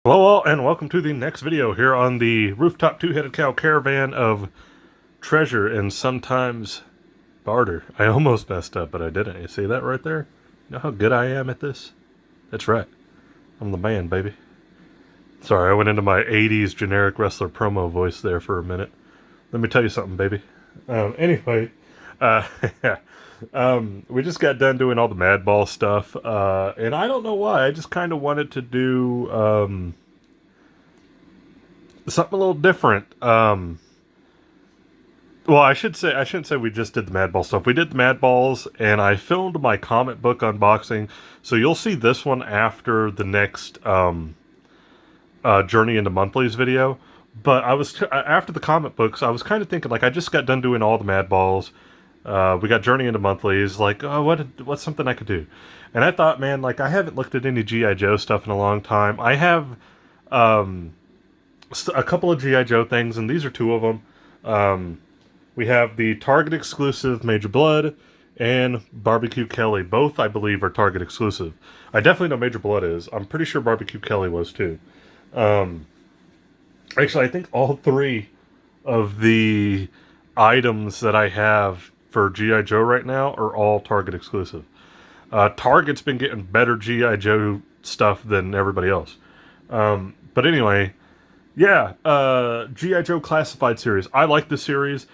Hello all, and welcome to the next video here on the rooftop two-headed cow caravan of treasure and sometimes barter. I almost messed up, but I didn't. You see that right there? You know how good I am at this? That's right. I'm the man, baby. Sorry, I went into my 80s generic wrestler promo voice there for a minute. Let me tell you something, baby. Anyway, we just got done doing all the Madball stuff, and I don't know why. I just kind of wanted to do something a little different. Well, I shouldn't say we just did the Madball stuff. We did the Madballs, and I filmed my comic book unboxing, so you'll see this one after the next Journey into Monthlies video. But I was after the comic books, I was kind of thinking, like, I just got done doing all the Madballs. We got Journey into Monthlies, like, oh, what's something I could do? And I thought, man, like, I haven't looked at any GIJoe stuff in a long time. I have a couple of GIJoe things, and these are two of them. We have the Target exclusive Major Bludd and Barbecue Kelly. Both, I believe, are Target exclusive. I definitely know Major Bludd is. I'm pretty sure Barbecue Kelly was, too. Actually, I think all three of the items that I have for GIJoe right now are all Target exclusive. Target's been getting better GIJoe stuff than everybody else. But anyway, yeah, GIJoe Classified series. I like this series.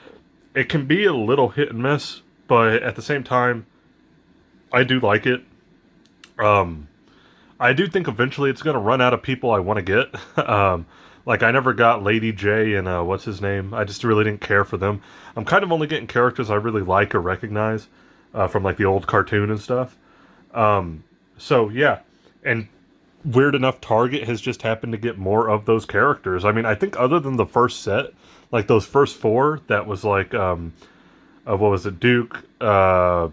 It can be a little hit and miss, but at the same time, I do like it. I do think eventually it's going to run out of people I want to get. Like, I never got Lady J and, what's his name? I just really didn't care for them. I'm kind of only getting characters I really like or recognize from, like, the old cartoon and stuff. So, yeah. And weird enough, Target has just happened to get more of those characters. I mean, I think other than the first set, like, those first four, that was, like, what was it? Duke, Roadblock,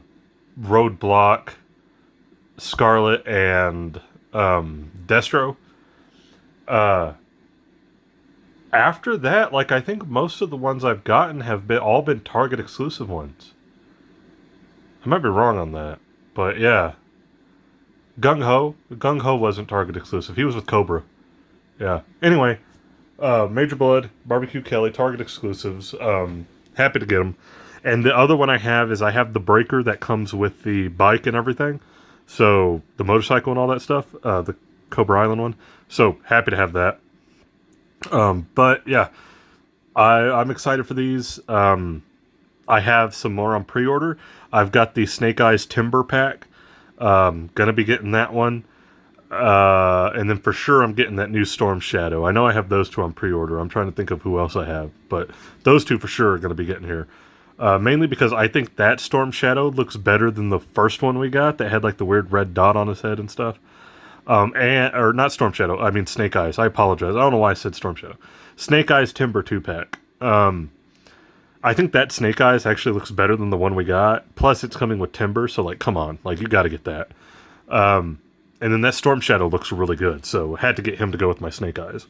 Scarlet, and Destro. After that, like, I think most of the ones I've gotten have all been Target exclusive ones. I might be wrong on that, but yeah. Gung Ho wasn't Target exclusive. He was with Cobra. Yeah. Anyway, Major Bludd, Barbecue Kelly, Target exclusives. Happy to get them. And the other one I have is I have the breaker that comes with the bike and everything. So, the motorcycle and all that stuff. The Cobra Island one. So, happy to have that. But yeah, I'm excited for these. I have some more on pre-order. I've got the Snake Eyes Timber Pack. Gonna be getting that one. And then for sure I'm getting that new Storm Shadow. I know I have those two on pre-order. I'm trying to think of who else I have, but those two for sure are gonna be getting here. Mainly because I think that Storm Shadow looks better than the first one we got that had like the weird red dot on his head and stuff. Or not Storm Shadow, I mean Snake Eyes. I apologize. I don't know why I said Storm Shadow. Snake Eyes Timber 2-pack. I think that Snake Eyes actually looks better than the one we got. Plus, it's coming with Timber, so, like, come on. Like, you gotta get that. And then that Storm Shadow looks really good, so had to get him to go with my Snake Eyes.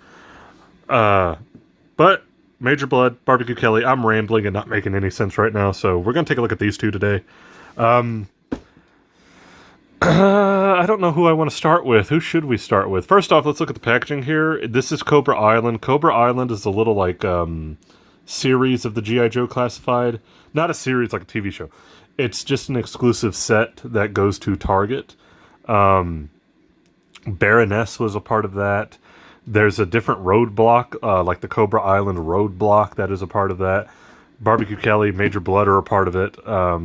But, Major Bludd, Barbecue Kelly, I'm rambling and not making any sense right now, so we're gonna take a look at these two today. I don't know who I want to start with. Who should we start with? First off, let's look at the packaging here. This is Cobra Island. Cobra Island is a little, like, series of the GIJoe Classified. Not a series like a TV show. It's just an exclusive set that goes to Target. Baroness was a part of that. There's a different roadblock, like the Cobra Island roadblock that is a part of that. Barbecue Kelly, Major Bludd are a part of it.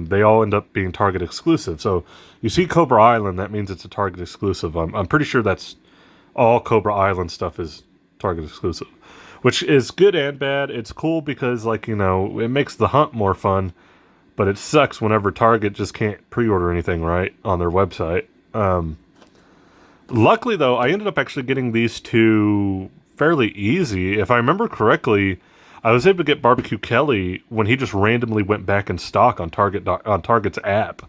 They all end up being Target exclusive. So you see Cobra Island, that means it's a Target exclusive. I'm pretty sure that's all Cobra Island stuff is Target exclusive, which is good and bad. It's cool because, like, you know, it makes the hunt more fun, but it sucks whenever Target just can't pre-order anything right on their website. Luckily, though, I ended up actually getting these two fairly easy. If I remember correctly, I was able to get Barbecue Kelly when he just randomly went back in stock on Target's app.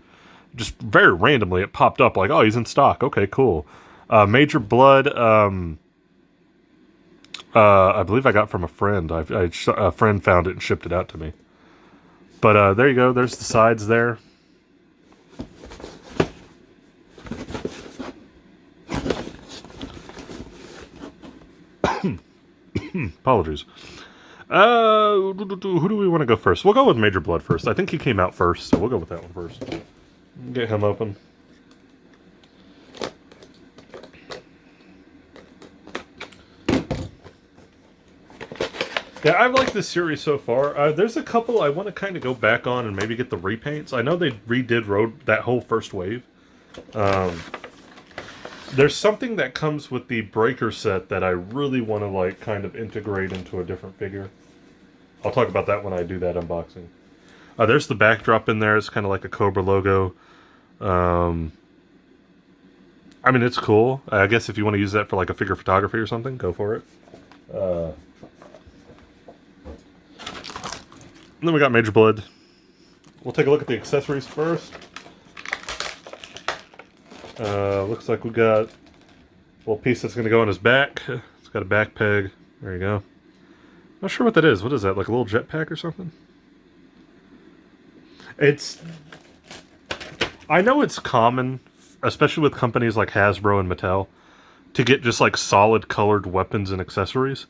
Just very randomly, it popped up like, oh, he's in stock. Okay, cool. Major Bludd, I believe I got from a friend. A friend found it and shipped it out to me. But there you go. There's the sides there. Apologies. Who do we want to go first? We'll go with Major Bludd first. I think he came out first, so we'll go with that one first. Get him open. Yeah, I've liked this series so far. There's a couple I want to kind of go back on and maybe get the repaints. I know they redid that whole first wave. There's something that comes with the Breaker set that I really want to like kind of integrate into a different figure. I'll talk about that when I do that unboxing. There's the backdrop in there. It's kind of like a Cobra logo. I mean, it's cool. I guess if you want to use that for like a figure photography or something, go for it. And then we got Major Bludd. We'll take a look at the accessories first. Looks like we got a little piece that's going to go on his back. It's got a back peg. There you go. Not sure what that is. What is that? Like a little jetpack or something? I know it's common, especially with companies like Hasbro and Mattel, to get just like solid colored weapons and accessories.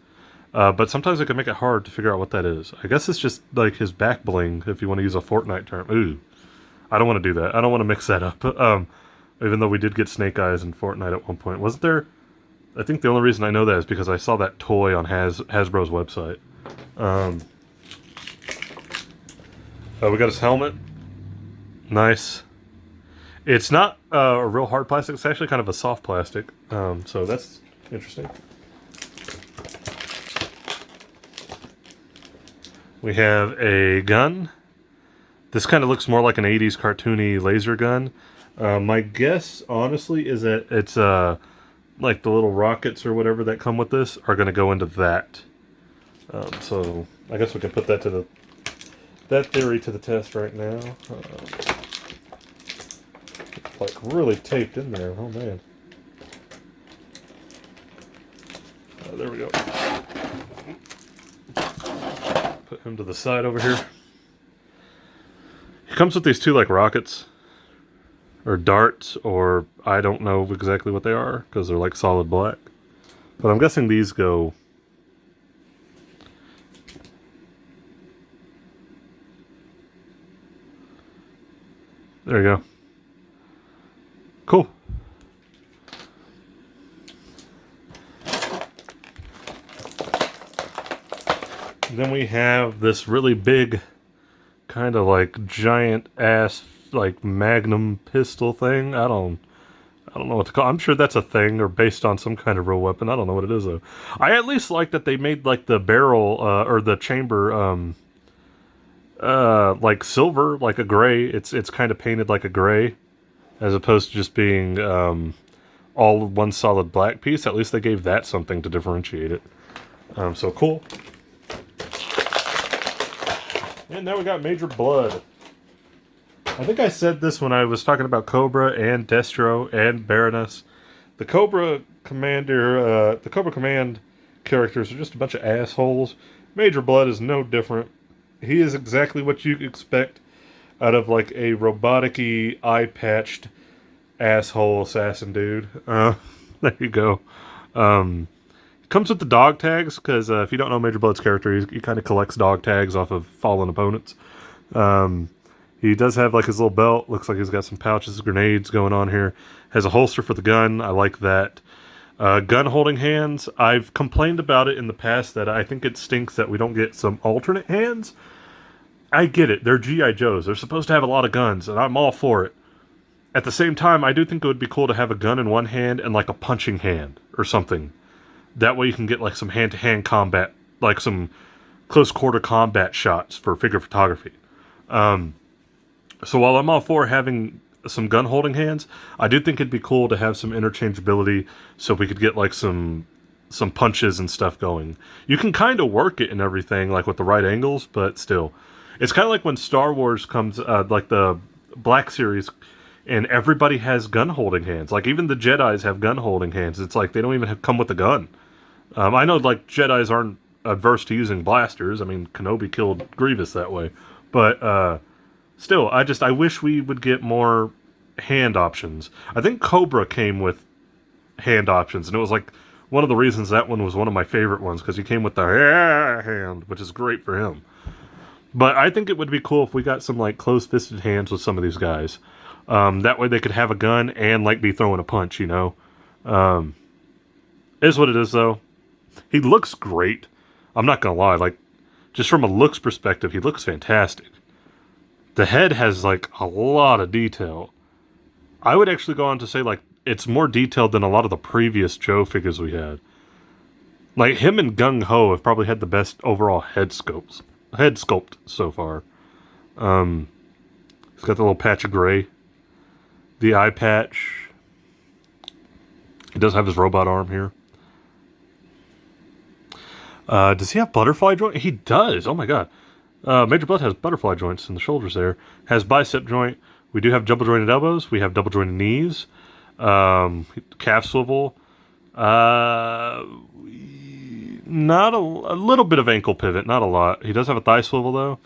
But sometimes it can make it hard to figure out what that is. I guess it's just like his back bling, if you want to use a Fortnite term. Ooh, I don't want to do that. I don't want to mix that up. Even though we did get Snake Eyes in Fortnite at one point. Wasn't there? I think the only reason I know that is because I saw that toy on Hasbro's website. We got his helmet. Nice. It's not a real hard plastic. It's actually kind of a soft plastic. So that's interesting. We have a gun. This kind of looks more like an 80s cartoony laser gun. My guess, honestly, is that it's like the little rockets or whatever that come with this are going to go into that. So I guess we can put that that theory to the test right now. It's like really taped in there. Oh man. There we go. Put him to the side over here. He comes with these two like rockets. Or darts, or I don't know exactly what they are, because they're like solid black. But I'm guessing these go... There you go. Cool. Then we have this really big, kind of like giant ass like magnum pistol thing. I don't know what to call it. I'm sure that's a thing or based on some kind of real weapon. I don't know what it is though. I at least like that they made like the barrel or the chamber like silver, like a gray. It's kind of painted like a gray as opposed to just being all one solid black piece. At least they gave that something to differentiate it. So cool. And now we got Major Bludd. I think I said this when I was talking about Cobra and Destro and Baroness. The Cobra Commander, the Cobra Command characters are just a bunch of assholes. Major Bludd is no different. He is exactly what you expect out of like a robotic-y, eye-patched asshole assassin dude. There you go. Comes with the dog tags, because if you don't know Major Bludd's character, he kind of collects dog tags off of fallen opponents. He does have like his little belt. Looks like he's got some pouches, grenades going on here. Has a holster for the gun. I like that. Gun holding hands. I've complained about it in the past that I think it stinks that we don't get some alternate hands. I get it. They're GIJoes. They're supposed to have a lot of guns, and I'm all for it. At the same time, I do think it would be cool to have a gun in one hand and like a punching hand or something. That way you can get like some hand-to-hand combat, like some close quarter combat shots for figure photography. So while I'm all for having some gun holding hands, I do think it'd be cool to have some interchangeability so we could get like some punches and stuff going. You can kind of work it and everything like with the right angles, but still. It's kind of like when Star Wars comes, like the Black Series, and everybody has gun holding hands. Like even the Jedis have gun holding hands. It's like they don't even come with a gun. I know like Jedis aren't adverse to using blasters. I mean, Kenobi killed Grievous that way. But still, I wish we would get more hand options. I think Cobra came with hand options, and it was like one of the reasons that one was one of my favorite ones, because he came with the hand, which is great for him. But I think it would be cool if we got some like close-fisted hands with some of these guys. That way they could have a gun and like be throwing a punch, you know. Is what it is though. He looks great. I'm not gonna lie, like just from a looks perspective, he looks fantastic. The head has like a lot of detail. I would actually go on to say like it's more detailed than a lot of the previous Joe figures we had. Like him and Gung Ho have probably had the best overall head sculpt so far. He's got the little patch of gray, the eye patch. He does have his robot arm here. Does he have butterfly joint? He does. Oh my god. Major Bludd has butterfly joints in the shoulders there. Has bicep joint. We do have double jointed elbows. We have double jointed knees. Calf swivel. Not a little bit of ankle pivot, not a lot. He does have a thigh swivel though.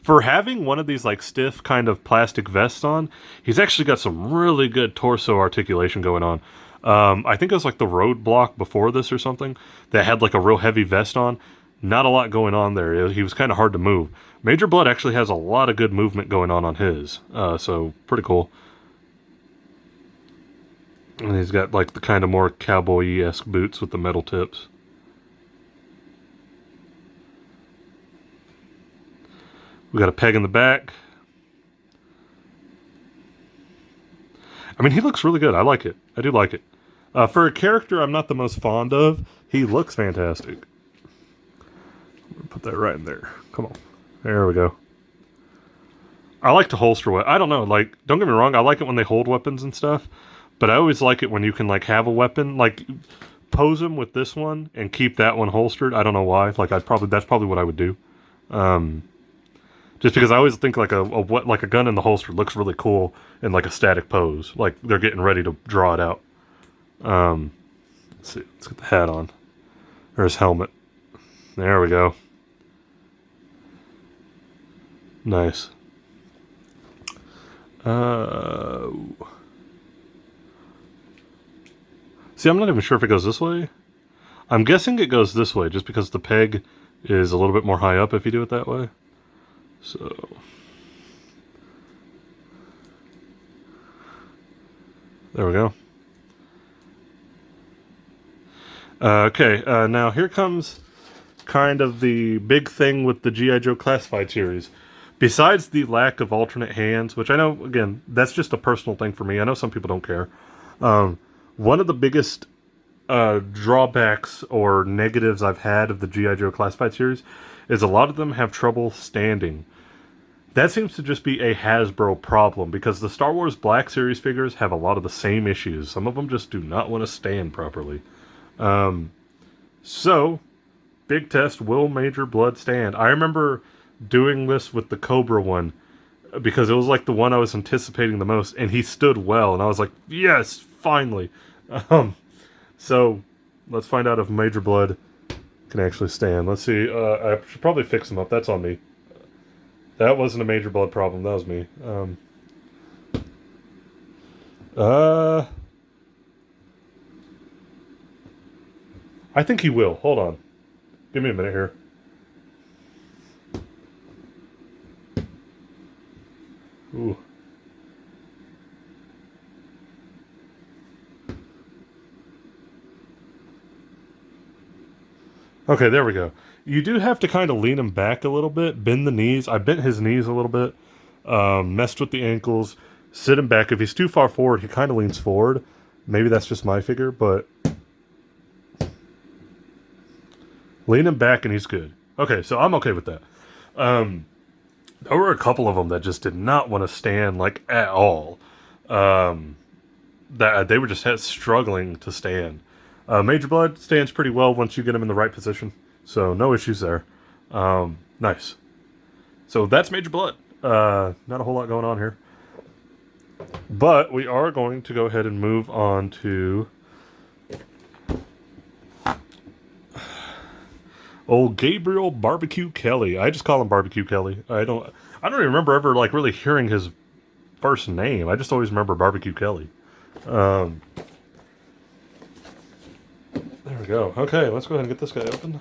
For having one of these like stiff kind of plastic vests on, he's actually got some really good torso articulation going on. I think it was like the roadblock before this or something that had like a real heavy vest on. Not a lot going on there. He was kind of hard to move. Major Bludd actually has a lot of good movement going on his. So pretty cool. And he's got like the kind of more cowboy-esque boots with the metal tips. We got a peg in the back. I mean, he looks really good. I like it. I do like it. For a character I'm not the most fond of, he looks fantastic. Put that right in there. Come on. There we go. I like to holster I don't know, like, don't get me wrong, I like it when they hold weapons and stuff, but I always like it when you can, like, have a weapon, like, pose them with this one and keep that one holstered. I don't know why. Like, that's probably what I would do. Just because I always think, like, a gun in the holster looks really cool in, like, a static pose. Like, they're getting ready to draw it out. Let's see. Let's get the hat on. Or his helmet. There we go. Nice. See, I'm not even sure if it goes this way. I'm guessing it goes this way, just because the peg is a little bit more high up if you do it that way. So... there we go. Okay, now here comes kind of the big thing with the G.I. Joe Classified series. Besides the lack of alternate hands, which I know, again, that's just a personal thing for me. I know some people don't care. One of the biggest drawbacks or negatives I've had of the G.I. Joe Classified series is a lot of them have trouble standing. That seems to just be a Hasbro problem, because the Star Wars Black Series figures have a lot of the same issues. Some of them just do not want to stand properly. So, big test, will Major Bludd stand? I remember doing this with the Cobra one, because it was like the one I was anticipating the most, and he stood well, and I was like, yes, finally. So, let's find out if Major Bludd can actually stand. Let's see, I should probably fix him up, that's on me. That wasn't a Major Bludd problem, that was me. I think he will. Hold on. Give me a minute here. Ooh. Okay, there we go. You do have to kind of lean him back a little bit, bend the knees. I bent his knees a little bit, messed with the ankles, sit him back. If he's too far forward, he kind of leans forward. Maybe that's just my figure, but lean him back and he's good. Okay, so I'm okay with that. There were a couple of them that just did not want to stand, like, at all. That they were just struggling to stand. Major Bludd stands pretty well once you get him in the right position. So, no issues there. Nice. So, that's Major Bludd. Not a whole lot going on here. But, we are going to go ahead and move on to old Gabriel Barbecue Kelly. I just call him Barbecue Kelly. I don't even remember ever, like, really hearing his first name. I just always remember Barbecue Kelly. go. Okay, let's go ahead and get this guy open.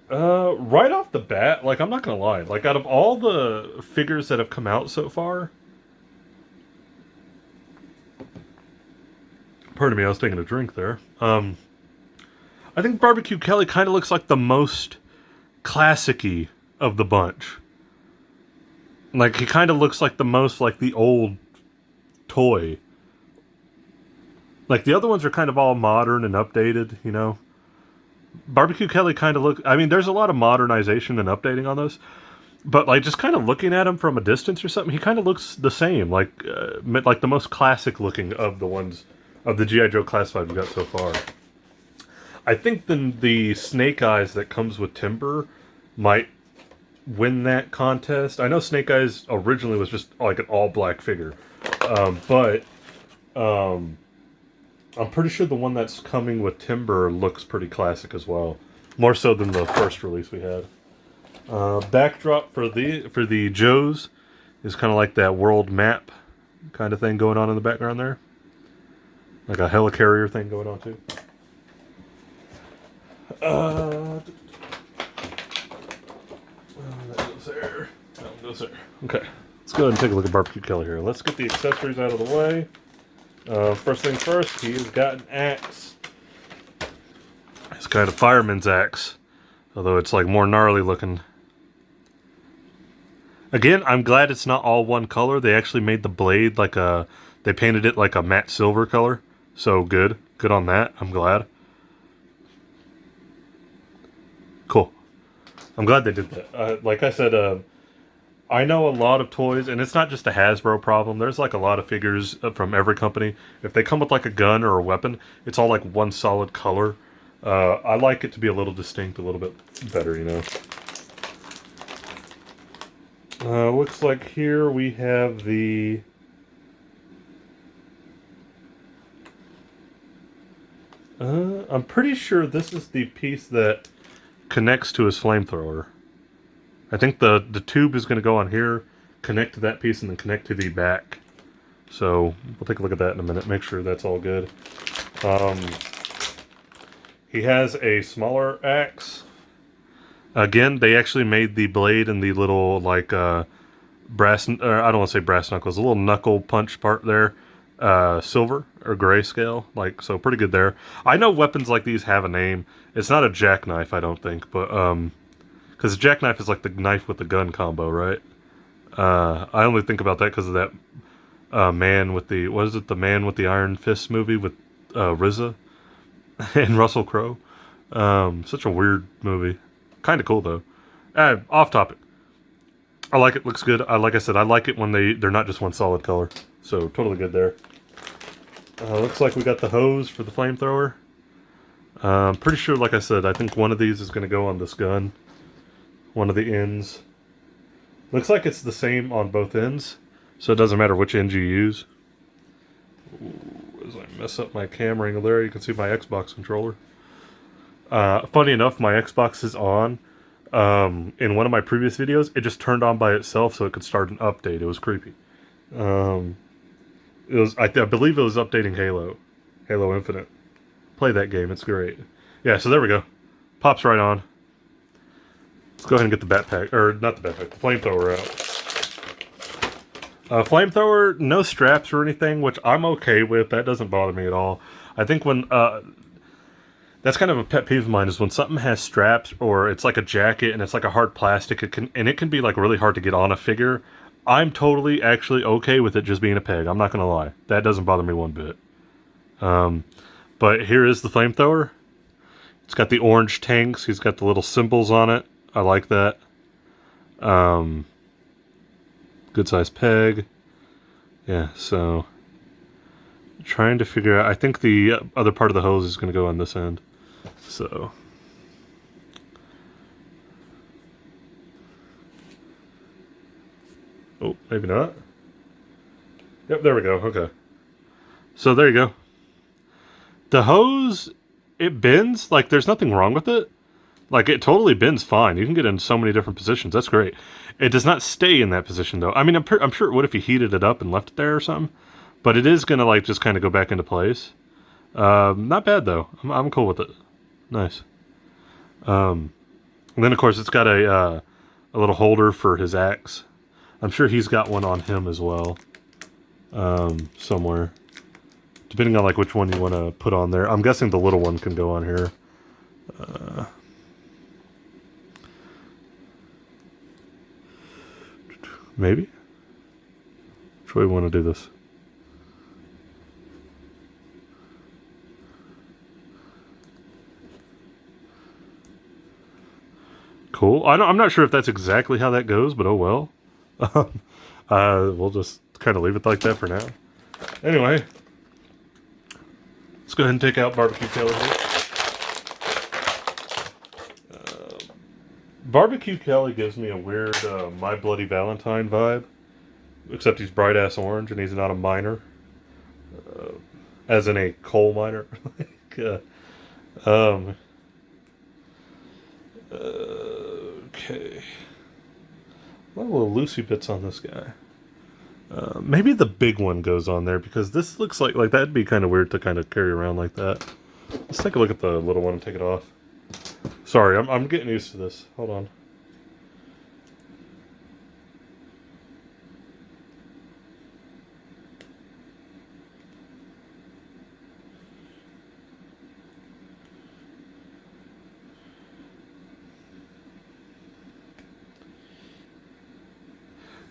Right off the bat, like, I'm not gonna lie, like, out of all the figures that have come out so far, pardon me, I was taking a drink there. I think Barbecue Kelly kind of looks like the most classic-y of the bunch. Like, he kind of looks like the most like the old toy. Like, the other ones are kind of all modern and updated, you know? Barbecue Kelly kind of look... I mean, there's a lot of modernization and updating on those. But, like, just kind of looking at him from a distance or something, he kind of looks the same. Like the most classic looking of the ones... of the G.I. Joe Classified we've got so far. I think the Snake Eyes that comes with Timber might win that contest. I know Snake Eyes originally was just like an all-black figure. But I'm pretty sure the one that's coming with Timber looks pretty classic as well. More so than the first release we had. Backdrop for the Joes is kind of like that world map kind of thing going on in the background there. Like a helicarrier thing going on too. That goes there. That one goes there. Okay. Let's go ahead and take a look at Barbecue Kelly here. Let's get the accessories out of the way. First thing first, he's got an axe. It's kind of fireman's axe. Although it's like more gnarly looking. Again, I'm glad it's not all one color. They actually made the blade like a... They painted it like a matte silver color. So good. Good on that. I'm glad. Cool. I'm glad they did that. Like I said, I know a lot of toys, and it's not just a Hasbro problem. There's like a lot of figures from every company. If they come with like a gun or a weapon, it's all like one solid color. I like it to be a little distinct, a little bit better, you know. Looks like here we have the... I'm pretty sure this is the piece that connects to his flamethrower. I think the tube is going to go on here, connect to that piece, and then connect to the back. So, we'll take a look at that in a minute, make sure that's all good. He has a smaller axe. Again, they actually made the blade and the little, like, brass... Or I don't want to say brass knuckles, a little knuckle punch part there. Silver or grayscale, like, so pretty good there. I know weapons like these have a name. It's not a jackknife, I don't think, but because a jackknife is like the knife with the gun combo, right? I only think about that because of that man with the... What is it? The Man with the Iron Fist movie with RZA and Russell Crowe. Such a weird movie. Kind of cool though. Off topic. I like it. Looks good. Like I said, I like it when they're not just one solid color. So, totally good there. Looks like we got the hose for the flamethrower. Pretty sure, like I said, I think one of these is going to go on this gun. One of the ends. Looks like it's the same on both ends. So it doesn't matter which end you use. Ooh, as I mess up my camera angle there, you can see my Xbox controller. Funny enough, my Xbox is on. In one of my previous videos, it just turned on by itself so it could start an update. It was creepy. I believe it was updating Halo Infinite. Play that game, it's great. Yeah, so there we go. Pops right on. Let's go ahead and get the backpack, or not the backpack, the flamethrower out. Flamethrower, no straps or anything, which I'm okay with. That doesn't bother me at all. I think when, that's kind of a pet peeve of mine, is when something has straps, or it's like a jacket and it's like a hard plastic, it can be like really hard to get on a figure. I'm totally actually okay with it just being a peg. I'm not going to lie. That doesn't bother me one bit. But here is the flamethrower. It's got the orange tanks. He's got the little symbols on it. I like that. Good size peg. Yeah, so... Trying to figure out... I think the other part of the hose is going to go on this end. So... Oh, maybe not. Yep, there we go. Okay. So there you go. The hose, it bends. Like, there's nothing wrong with it. Like, it totally bends fine. You can get in so many different positions. That's great. It does not stay in that position, though. I mean, I'm sure it would if you heated it up and left it there or something. But it is going to, like, just kind of go back into place. Not bad though. I'm cool with it. Nice. And then of course it's got a little holder for his axe. I'm sure he's got one on him as well. Somewhere. Depending on like which one you want to put on there. I'm guessing the little one can go on here. Maybe? Which way we want to do this? Cool. I'm not sure if that's exactly how that goes, but oh well. We'll just kind of leave it like that for now. Anyway, let's go ahead and take out Barbecue Kelly here. Barbecue Kelly gives me a weird My Bloody Valentine vibe, except he's bright ass orange and he's not a miner, as in a coal miner. Okay. A lot of little loosey bits on this guy. Maybe the big one goes on there because this looks like that'd be kind of weird to kind of carry around like that. Let's take a look at the little one and take it off. Sorry, I'm getting used to this. Hold on.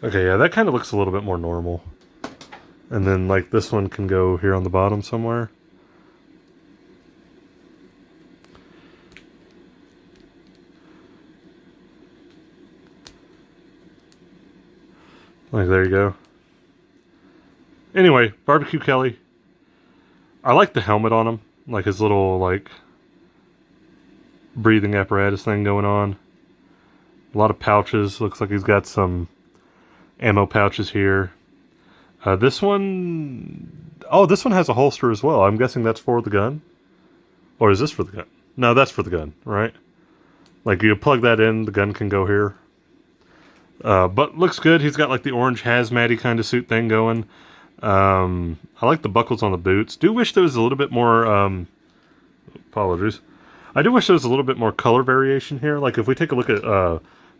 Okay, yeah, that kind of looks a little bit more normal. And then, like, this one can go here on the bottom somewhere. Like, there you go. Anyway, Barbecue Kelly. I like the helmet on him. Like, his little, like, breathing apparatus thing going on. A lot of pouches. Looks like he's got some ammo pouches here. This one... Oh, this one has a holster as well. I'm guessing that's for the gun. Or is this for the gun? No, that's for the gun, right? Like, you plug that in, the gun can go here. But looks good. He's got, like, the orange hazmat-y kind of suit thing going. I like the buckles on the boots. Do wish there was a little bit more... apologies. I do wish there was a little bit more color variation here. Like, if we take a look at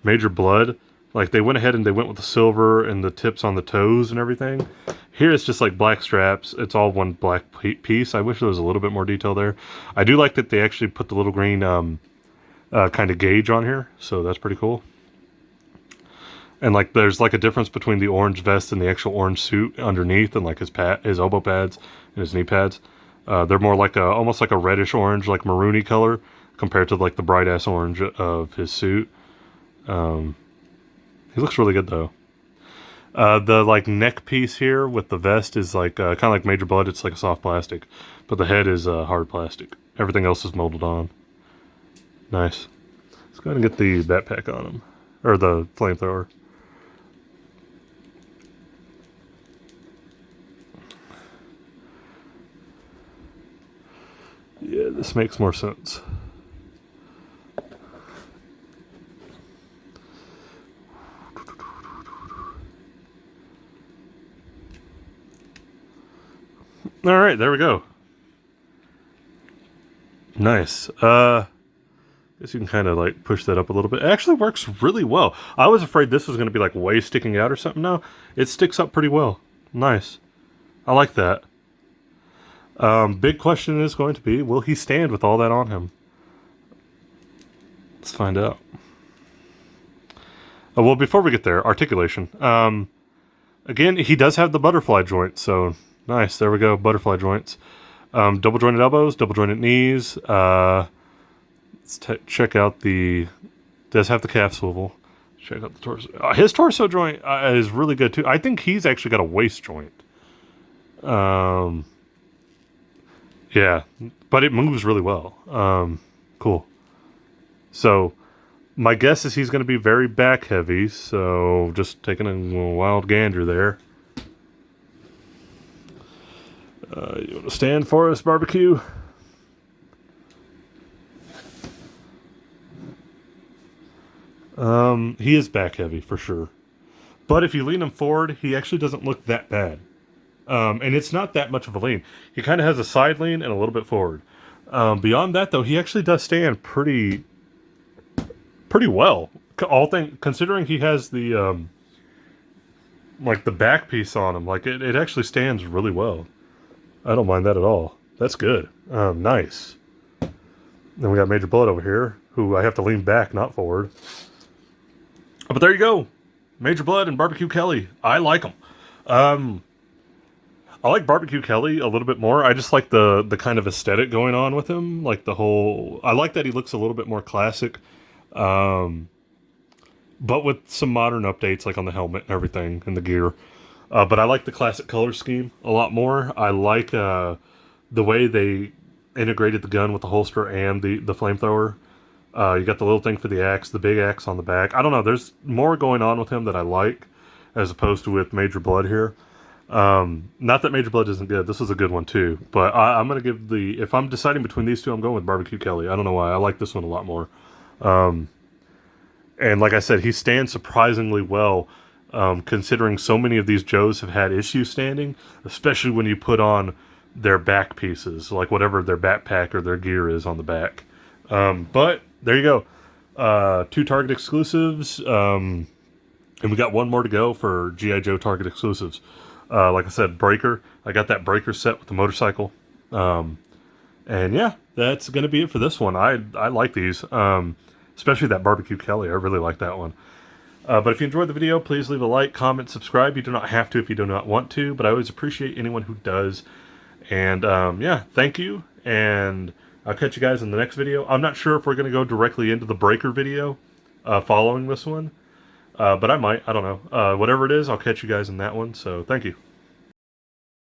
Major Bludd... Like, they went ahead and they went with the silver and the tips on the toes and everything. Here it's just like black straps. It's all one black piece. I wish there was a little bit more detail there. I do like that they actually put the little green kind of gauge on here. So that's pretty cool. And, like, there's, like, a difference between the orange vest and the actual orange suit underneath and, like, his elbow pads and his knee pads. They're more like almost like a reddish orange, like maroony color compared to, like, the bright-ass orange of his suit. He looks really good, though. The, like, neck piece here with the vest is, like, kind of like Major Bludd. It's like a soft plastic. But the head is hard plastic. Everything else is molded on. Nice. Let's go ahead and get the backpack on him. Or the flamethrower. Yeah, this makes more sense. All right, there we go. Nice. Guess you can kind of like push that up a little bit. It actually works really well. I was afraid this was going to be like way sticking out or something. No, it sticks up pretty well. Nice. I like that. Big question is going to be, will he stand with all that on him? Let's find out. Well, before we get there, articulation. Again, he does have the butterfly joint, so nice. There we go, butterfly joints. Double jointed elbows, double jointed knees. Let's check out the... Does have the calf swivel. Check out the torso. His torso joint is really good too. I think he's actually got a waist joint. Yeah, but it moves really well. Cool. So, my guess is he's going to be very back heavy, so just taking a wild gander there. You want to stand for us, Barbecue? He is back heavy, for sure. But if you lean him forward, he actually doesn't look that bad. And it's not that much of a lean. He kind of has a side lean and a little bit forward. Beyond that, though, he actually does stand pretty well. Considering he has the like the back piece on him, like it actually stands really well. I don't mind that at all. That's good. Nice. Then we got Major Bludd over here, who I have to lean back, not forward. But there you go. Major Bludd and Barbecue Kelly. I like them. I like Barbecue Kelly a little bit more. I just like the kind of aesthetic going on with him. Like the whole... I like that he looks a little bit more classic. But with some modern updates, like on the helmet and everything, and the gear. But I like the classic color scheme a lot more. I like the way they integrated the gun with the holster and the flamethrower. You got the little thing for the axe, the big axe on the back. I don't know. There's more going on with him that I like, as opposed to with Major Bludd here. Not that Major Bludd isn't good. This is a good one too. But I'm going to give if I'm deciding between these two, I'm going with Barbecue Kelly. I don't know why. I like this one a lot more. And like I said, he stands surprisingly well, considering so many of these Joes have had issues standing, especially when you put on their back pieces, like whatever their backpack or their gear is on the back. But there you go. 2 Target exclusives. And we got one more to go for GIJoe Target exclusives. Like I said, Breaker. I got that Breaker set with the motorcycle. And yeah, that's going to be it for this one. I like these. Especially that Barbecue Kelly. I really like that one. But if you enjoyed the video, please leave a like, comment, subscribe. You do not have to if you do not want to, but I always appreciate anyone who does. And yeah, thank you. And I'll catch you guys in the next video. I'm not sure if we're going to go directly into the Breaker video following this one. But I might. I don't know. Whatever it is, I'll catch you guys in that one. So thank you.